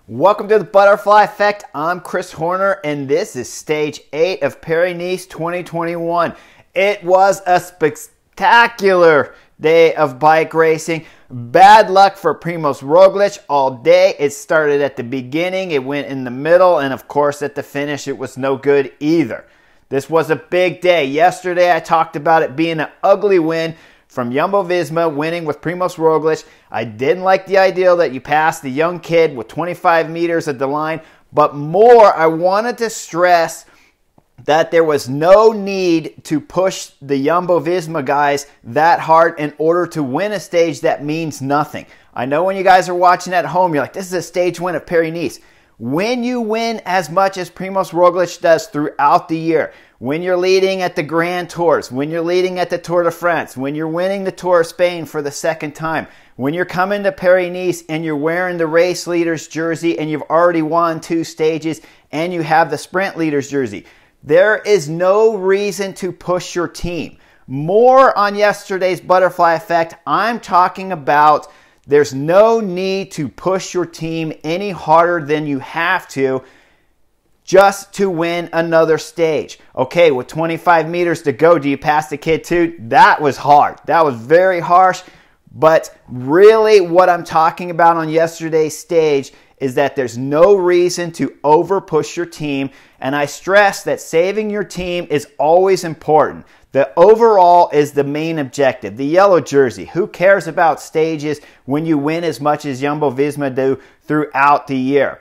Welcome to the Butterfly Effect. I'm Garrett Horner, and this is Stage 8 of Paris-Nice 2021. It was a spectacular day of bike racing. Bad luck for Primož Roglič all day. It started at the beginning, it went in the middle, and of course at the finish it was no good either. This was a big day. Yesterday I talked about it being an ugly win from Jumbo-Visma, winning with Primož Roglič. I didn't like the idea that you passed the young kid with 25 meters at the line, but more, I wanted to stress that there was no need to push the Jumbo-Visma guys that hard in order to win a stage that means nothing. I know when you guys are watching at home, you're like, this is a stage win of Paris-Nice. When you win as much as Primož Roglič does throughout the year, when you're leading at the Grand Tours, when you're leading at the Tour de France, when you're winning the Tour of Spain for the second time, when you're coming to Paris-Nice and you're wearing the race leader's jersey and you've already won 2 stages and you have the sprint leader's jersey, there is no reason to push your team. More on yesterday's Butterfly Effect, I'm talking about there's no need to push your team any harder than you have to just to win another stage. Okay, with 25 meters to go, do you pass the kid too? That was hard. That was very harsh. But really what I'm talking about on yesterday's stage is that there's no reason to over push your team. And I stress that saving your team is always important. The overall is the main objective. The yellow jersey. Who cares about stages when you win as much as Jumbo-Visma do throughout the year?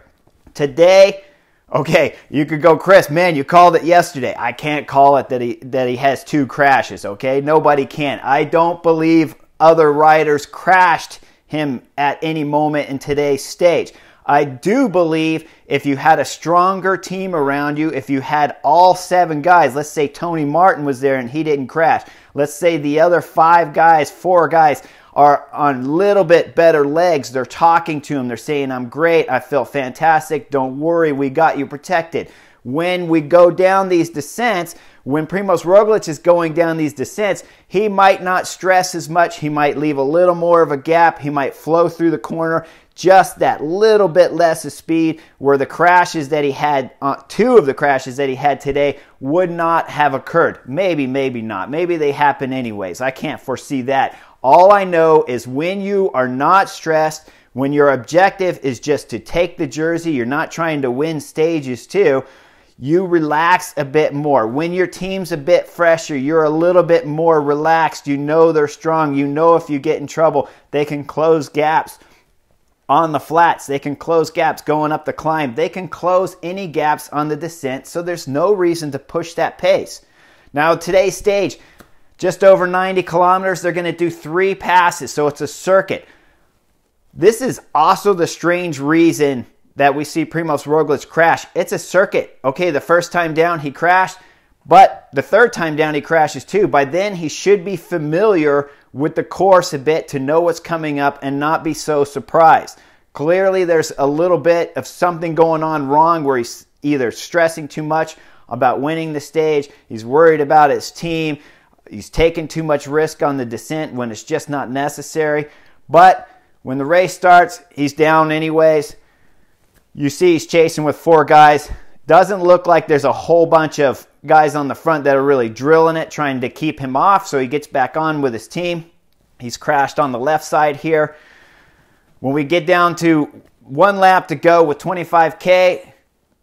Today, okay, you could go, Chris, man, you called it yesterday. I can't call it that he has 2 crashes, okay? Nobody can. I don't believe other riders crashed him at any moment in today's stage. I do believe if you had a stronger team around you, if you had all 7 guys, let's say Tony Martin was there and he didn't crash. Let's say the other 5 guys, 4 guys are on a little bit better legs. They're talking to him. They're saying, I'm great. I feel fantastic. Don't worry. We got you protected. When we go down these descents, when Primož Roglič is going down these descents, he might not stress as much. He might leave a little more of a gap. He might flow through the corner. Just that little bit less of speed where the crashes that he had, 2 of the crashes that he had today would not have occurred. Maybe, maybe not. Maybe they happen anyways. I can't foresee that. All I know is when you are not stressed, when your objective is just to take the jersey, you're not trying to win stages too, you relax a bit more. When your team's a bit fresher, you're a little bit more relaxed. You know they're strong. You know if you get in trouble, they can close gaps on the flats. They can close gaps going up the climb. They can close any gaps on the descent, so there's no reason to push that pace. Now, today's stage, just over 90 kilometers, they're going to do 3 passes, so it's a circuit. This is also the strange reason that we see Primož Roglič crash. It's a circuit. Okay, the first time down he crashed, but the third time down he crashes too. By then he should be familiar with the course a bit to know what's coming up and not be so surprised. Clearly there's a little bit of something going on wrong where he's either stressing too much about winning the stage, he's worried about his team, he's taking too much risk on the descent when it's just not necessary. But when the race starts, he's down anyways. You see he's chasing with 4 guys. Doesn't look like there's a whole bunch of guys on the front that are really drilling it, trying to keep him off, so he gets back on with his team. He's crashed on the left side here. When we get down to 1 lap to go with 25K,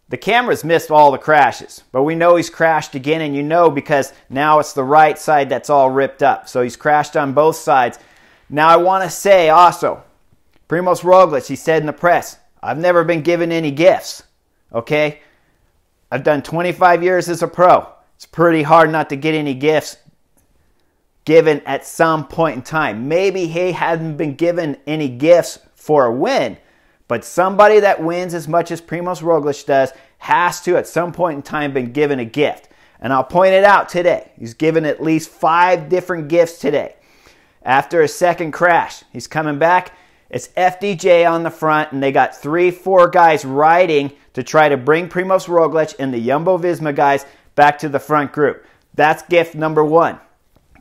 the camera's missed all the crashes, but we know he's crashed again, and you know because now it's the right side that's all ripped up. So he's crashed on both sides. Now I want to say also, Primož Roglič, he said in the press, I've never been given any gifts, okay? I've done 25 years as a pro. It's pretty hard not to get any gifts given at some point in time. Maybe he hadn't been given any gifts for a win, but somebody that wins as much as Primož Roglič does has to at some point in time been given a gift. And I'll point it out today. He's given at least 5 different gifts today. After his second crash, he's coming back. It's FDJ on the front, and they got 3-4 guys riding to try to bring Primož Roglič and the Jumbo-Visma guys back to the front group. That's gift number 1.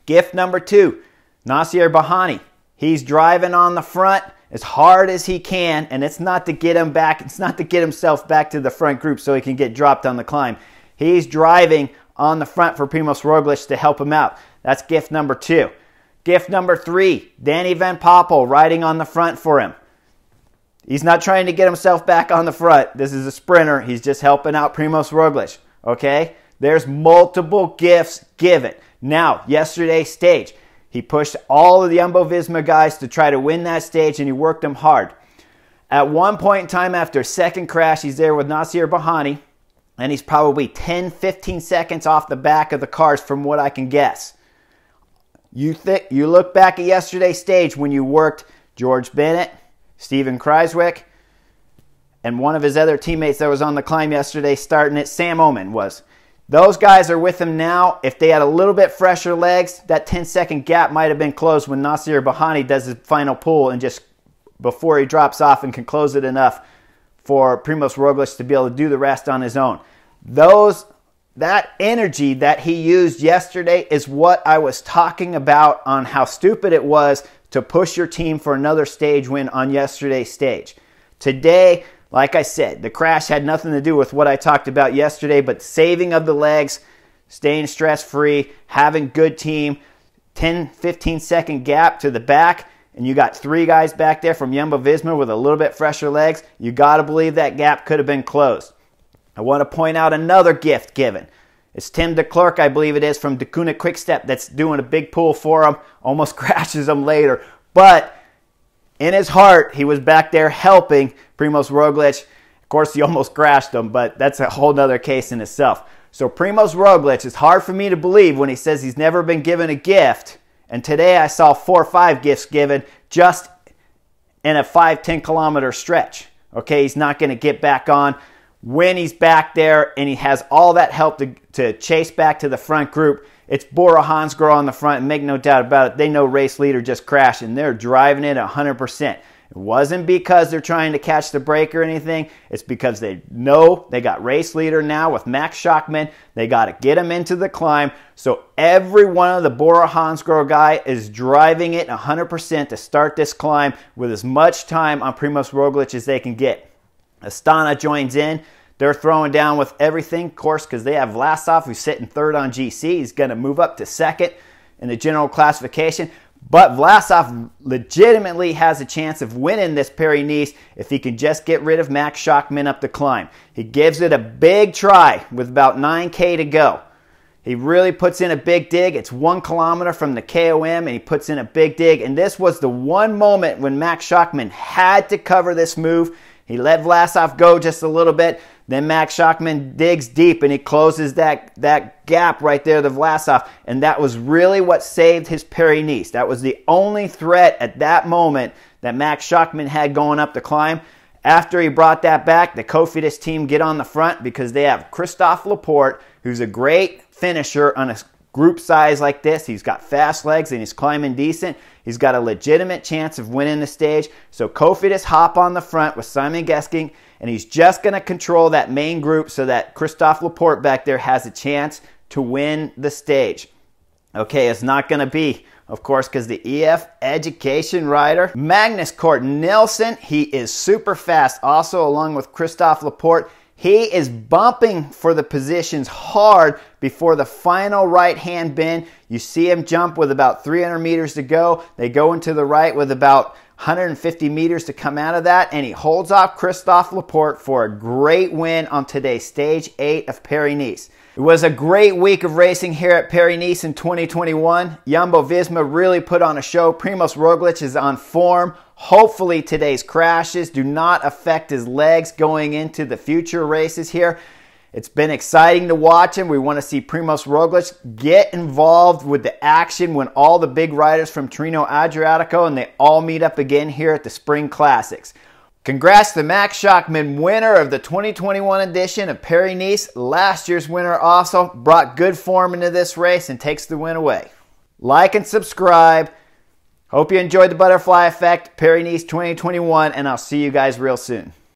Gift number 2, Nacer Bahani. He's driving on the front, as hard as he can, and it's not to get him back, it's not to get himself back to the front group so he can get dropped on the climb. He's driving on the front for Primož Roglič to help him out. That's gift number 2. Gift number 3, Danny Van Poppel riding on the front for him. He's not trying to get himself back on the front. This is a sprinter. He's just helping out Primož Roglič, okay? There's multiple gifts given. Now, yesterday's stage, he pushed all of the Jumbo-Visma guys to try to win that stage, and he worked them hard. At one point in time after a second crash, he's there with Nacer Bahani, and he's probably 10, 15 seconds off the back of the cars from what I can guess. You look back at yesterday's stage when you worked George Bennett, Steven Kruijswijk, and one of his other teammates that was on the climb yesterday starting it, Sam Oomen was. Those guys are with him now. If they had a little bit fresher legs, that 10-second gap might have been closed when Nacer Bahani does his final pull and just before he drops off and can close it enough for Primož Roglič to be able to do the rest on his own. That energy that he used yesterday is what I was talking about on how stupid it was to push your team for another stage win on yesterday's stage. Today, like I said, the crash had nothing to do with what I talked about yesterday, but saving of the legs, staying stress-free, having good team, 10, 15-second gap to the back, and you got 3 guys back there from Jumbo-Visma with a little bit fresher legs. You got to believe that gap could have been closed. I want to point out another gift given. It's Tim de Klerk, I believe it is, from De Kuna Quick-Step that's doing a big pull for him, almost crashes him later. But in his heart, he was back there helping Primož Roglič. Of course, he almost crashed him, but that's a whole other case in itself. So Primož Roglič, it's hard for me to believe when he says he's never been given a gift. And today I saw 4 or 5 gifts given just in a 5-10 kilometer stretch. Okay, he's not going to get back on. When he's back there and he has all that help to chase back to the front group, it's Bora Hansgrohe on the front, and make no doubt about it, they know race leader just crashed, and they're driving it 100%. It wasn't because they're trying to catch the break or anything. It's because they know they got race leader now with Max Schachmann. They got to get him into the climb. So every one of the Bora Hansgrohe guy is driving it 100% to start this climb with as much time on Primož Roglič as they can get. Astana joins in. They're throwing down with everything, of course, because they have Vlasov, who's sitting 3rd on GC. He's going to move up to 2nd in the general classification. But Vlasov legitimately has a chance of winning this Paris-Nice if he can just get rid of Max Schachmann up the climb. He gives it a big try with about 9K to go. He really puts in a big dig. It's 1 kilometer from the KOM, and he puts in a big dig. And this was the one moment when Max Schachmann had to cover this move. He let Vlasov go just a little bit. Then Max Schachmann digs deep and he closes that gap right there to Vlasov. And that was really what saved his Paris-Nice. That was the only threat at that moment that Max Schachmann had going up the climb. After he brought that back, the Cofidis team get on the front because they have Christophe Laporte, who's a great finisher on a group size like this. He's got fast legs and he's climbing decent. He's got a legitimate chance of winning the stage. So Cofidis hop on the front with Simon Gesking, and he's just going to control that main group so that Christophe Laporte back there has a chance to win the stage. Okay, it's not going to be, of course, because the EF Education rider, Magnus Cort Nielsen, he is super fast also along with Christophe Laporte. He is bumping for the positions hard before the final right-hand bend. You see him jump with about 300 meters to go. They go into the right with about 150 meters to come out of that, and he holds off Christophe Laporte for a great win on today's Stage 8 of Paris-Nice. It was a great week of racing here at Paris-Nice in 2021. Jumbo-Visma really put on a show. Primož Roglič is on form. Hopefully today's crashes do not affect his legs going into the future races here. It's been exciting to watch him. We want to see Primož Roglič get involved with the action when all the big riders from Tirreno Adriatico and they all meet up again here at the Spring Classics. Congrats to Max Schachmann, winner of the 2021 edition of Paris-Nice. Last year's winner also brought good form into this race and takes the win away. Like and subscribe. Hope you enjoyed the Butterfly Effect, Paris-Nice 2021, and I'll see you guys real soon.